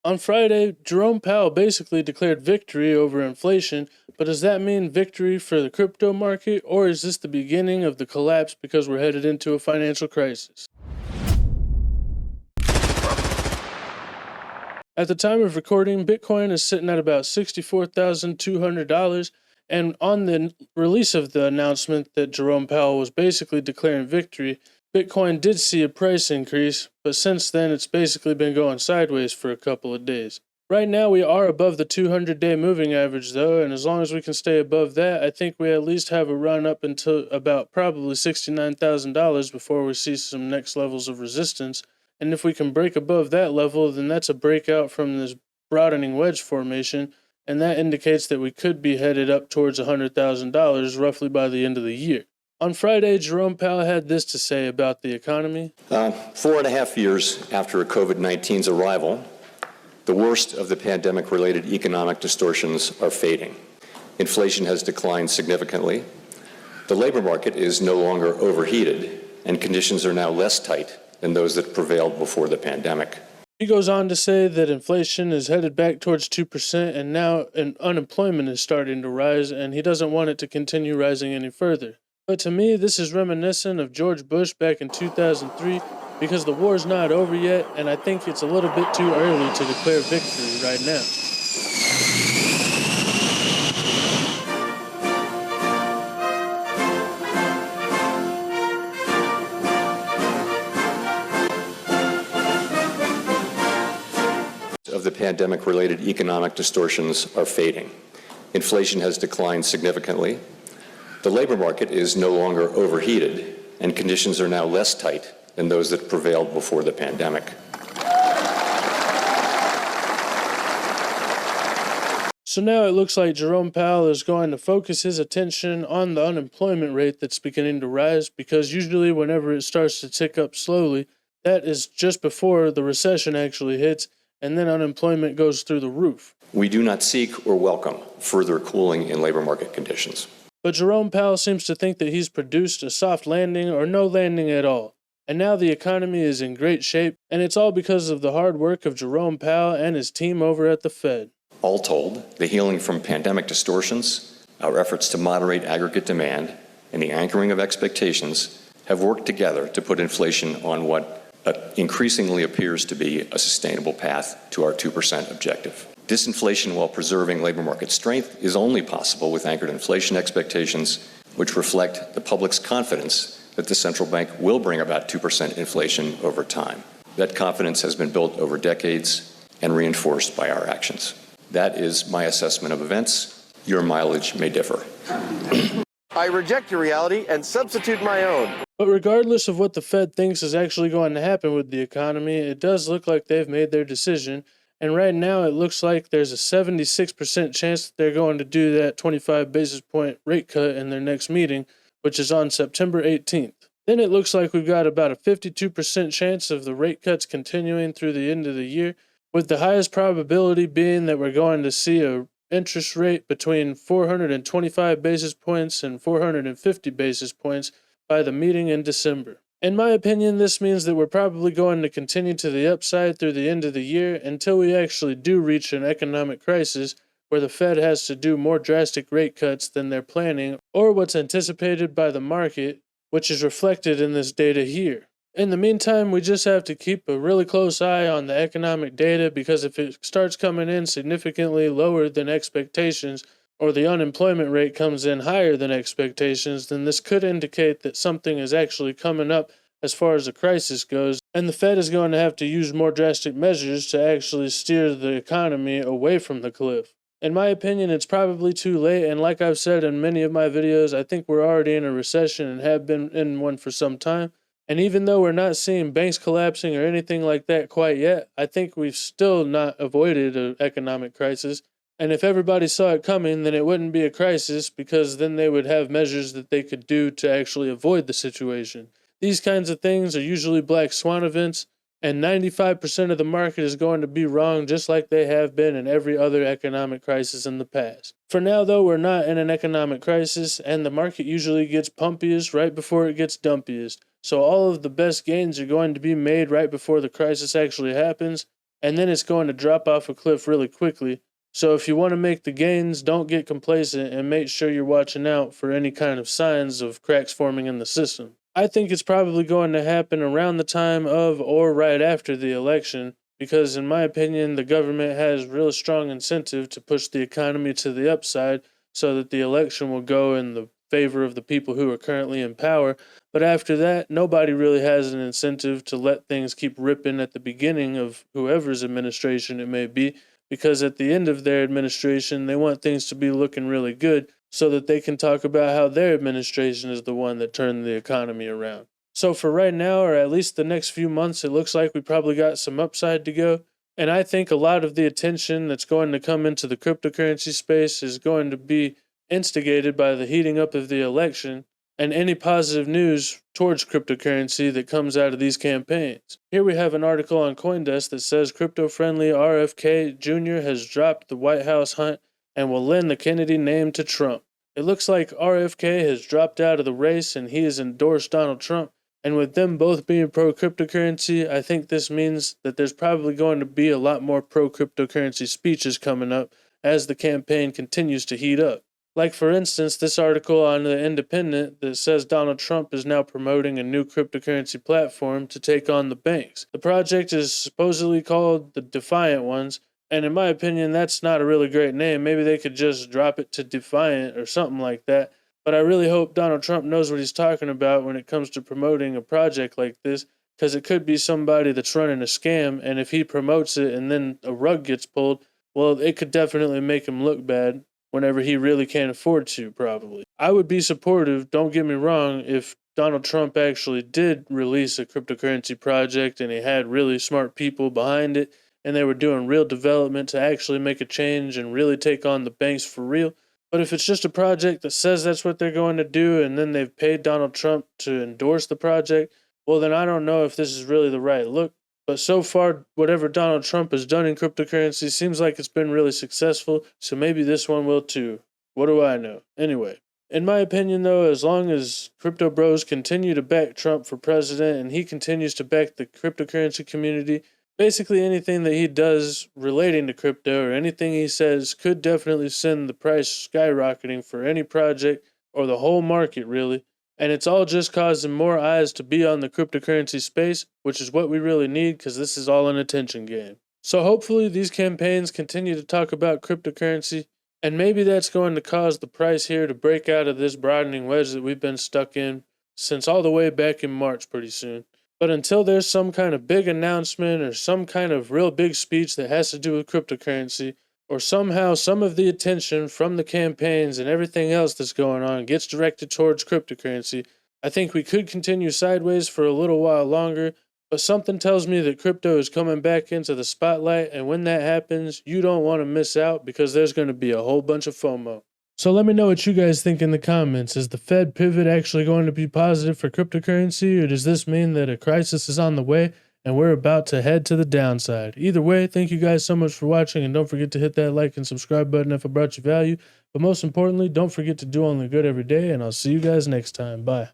On Friday, Jerome Powell basically declared victory over inflation, but does that mean victory for the crypto market, or is this the beginning of the collapse because we're headed into a financial crisis? At the time of recording, Bitcoin is sitting at about $64,200, and on the release of the announcement that Jerome Powell was basically declaring victory, Bitcoin did see a price increase, but since then it's basically been going sideways for a couple of days. Right now we are above the 200-day moving average though, and as long as we can stay above that, I think we at least have a run up until about probably $69,000 before we see some next levels of resistance. And if we can break above that level, then that's a breakout from this broadening wedge formation, and that indicates that we could be headed up towards $100,000 roughly by the end of the year. On Friday, Jerome Powell had this to say about the economy. 4.5 years after COVID-19's arrival, the worst of the pandemic-related economic distortions are fading. Inflation has declined significantly. The labor market is no longer overheated, and conditions are now less tight than those that prevailed before the pandemic. He goes on to say that inflation is headed back towards 2%, and now unemployment is starting to rise, and he doesn't want it to continue rising any further. But to me, this is reminiscent of George Bush back in 2003, because the war's not over yet, and I think it's a little bit too early to declare victory right now. Of the pandemic-related economic distortions are fading. Inflation has declined significantly. The labor market is no longer overheated, and conditions are now less tight than those that prevailed before the pandemic. So now it looks like Jerome Powell is going to focus his attention on the unemployment rate that's beginning to rise, because usually whenever it starts to tick up slowly, that is just before the recession actually hits, and then unemployment goes through the roof. We do not seek or welcome further cooling in labor market conditions. But Jerome Powell seems to think that he's produced a soft landing or no landing at all. And now the economy is in great shape, and it's all because of the hard work of Jerome Powell and his team over at the Fed. All told, the healing from pandemic distortions, our efforts to moderate aggregate demand, and the anchoring of expectations have worked together to put inflation on what increasingly appears to be a sustainable path to our 2% objective. Disinflation while preserving labor market strength is only possible with anchored inflation expectations, which reflect the public's confidence that the central bank will bring about 2% inflation over time. That confidence has been built over decades and reinforced by our actions. That is my assessment of events. Your mileage may differ. I reject your reality and substitute my own. But regardless of what the Fed thinks is actually going to happen with the economy, it does look like they've made their decision. And right now it looks like there's a 76% chance that they're going to do that 25 basis point rate cut in their next meeting, which is on September 18th. Then it looks like we've got about a 52% chance of the rate cuts continuing through the end of the year, with the highest probability being that we're going to see a interest rate between 425 basis points and 450 basis points by the meeting in December. In my opinion, this means that we're probably going to continue to the upside through the end of the year until we actually do reach an economic crisis where the Fed has to do more drastic rate cuts than they're planning or what's anticipated by the market, which is reflected in this data here. In the meantime, we just have to keep a really close eye on the economic data, because if it starts coming in significantly lower than expectations, or the unemployment rate comes in higher than expectations, then this could indicate that something is actually coming up as far as the crisis goes, and the Fed is going to have to use more drastic measures to actually steer the economy away from the cliff. In my opinion, it's probably too late, and like I've said in many of my videos, I think we're already in a recession and have been in one for some time. And even though we're not seeing banks collapsing or anything like that quite yet, I think we've still not avoided an economic crisis. And if everybody saw it coming, then it wouldn't be a crisis, because then they would have measures that they could do to actually avoid the situation. These kinds of things are usually black swan events, and 95% of the market is going to be wrong, just like they have been in every other economic crisis in the past. For now, though, we're not in an economic crisis, and the market usually gets pumpiest right before it gets dumpiest. So all of the best gains are going to be made right before the crisis actually happens, and then it's going to drop off a cliff really quickly. So if you want to make the gains, don't get complacent and make sure you're watching out for any kind of signs of cracks forming in the system. I think it's probably going to happen around the time of or right after the election because, in my opinion, the government has real strong incentive to push the economy to the upside so that the election will go in the favor of the people who are currently in power. But after that, nobody really has an incentive to let things keep ripping at the beginning of whoever's administration it may be, because at the end of their administration, they want things to be looking really good so that they can talk about how their administration is the one that turned the economy around. So for right now, or at least the next few months, it looks like we probably got some upside to go. And I think a lot of the attention that's going to come into the cryptocurrency space is going to be instigated by the heating up of the election and any positive news towards cryptocurrency that comes out of these campaigns. Here we have an article on CoinDesk that says crypto-friendly RFK Jr. has dropped the White House hunt and will lend the Kennedy name to Trump. It looks like RFK has dropped out of the race and he has endorsed Donald Trump. And with them both being pro-cryptocurrency, I think this means that there's probably going to be a lot more pro-cryptocurrency speeches coming up as the campaign continues to heat up. Like, for instance, this article on The Independent that says Donald Trump is now promoting a new cryptocurrency platform to take on the banks. The project is supposedly called the Defiant Ones, and in my opinion, that's not a really great name. Maybe they could just drop it to Defiant or something like that. But I really hope Donald Trump knows what he's talking about when it comes to promoting a project like this, because it could be somebody that's running a scam, and if he promotes it and then a rug gets pulled, well, it could definitely make him look bad whenever he really can't afford to, probably. I would be supportive, don't get me wrong, if Donald Trump actually did release a cryptocurrency project and he had really smart people behind it and they were doing real development to actually make a change and really take on the banks for real. But if it's just a project that says that's what they're going to do and then they've paid Donald Trump to endorse the project, well, then I don't know if this is really the right look. But so far, whatever Donald Trump has done in cryptocurrency seems like it's been really successful, so maybe this one will too. What do I know? Anyway, in my opinion though, as long as crypto bros continue to back Trump for president and he continues to back the cryptocurrency community, basically anything that he does relating to crypto or anything he says could definitely send the price skyrocketing for any project or the whole market really. And it's all just causing more eyes to be on the cryptocurrency space, which is what we really need because this is all an attention game. So hopefully these campaigns continue to talk about cryptocurrency, and maybe that's going to cause the price here to break out of this broadening wedge that we've been stuck in since all the way back in March pretty soon. But until there's some kind of big announcement or some kind of real big speech that has to do with cryptocurrency, or somehow some of the attention from the campaigns and everything else that's going on gets directed towards cryptocurrency, I think we could continue sideways for a little while longer, but something tells me that crypto is coming back into the spotlight, and when that happens, you don't want to miss out because there's going to be a whole bunch of FOMO. So let me know what you guys think in the comments. Is the Fed pivot actually going to be positive for cryptocurrency, or does this mean that a crisis is on the way and we're about to head to the downside? Either way, thank you guys so much for watching, and don't forget to hit that like and subscribe button if it brought you value. But most importantly, don't forget to do only good every day, and I'll see you guys next time. Bye.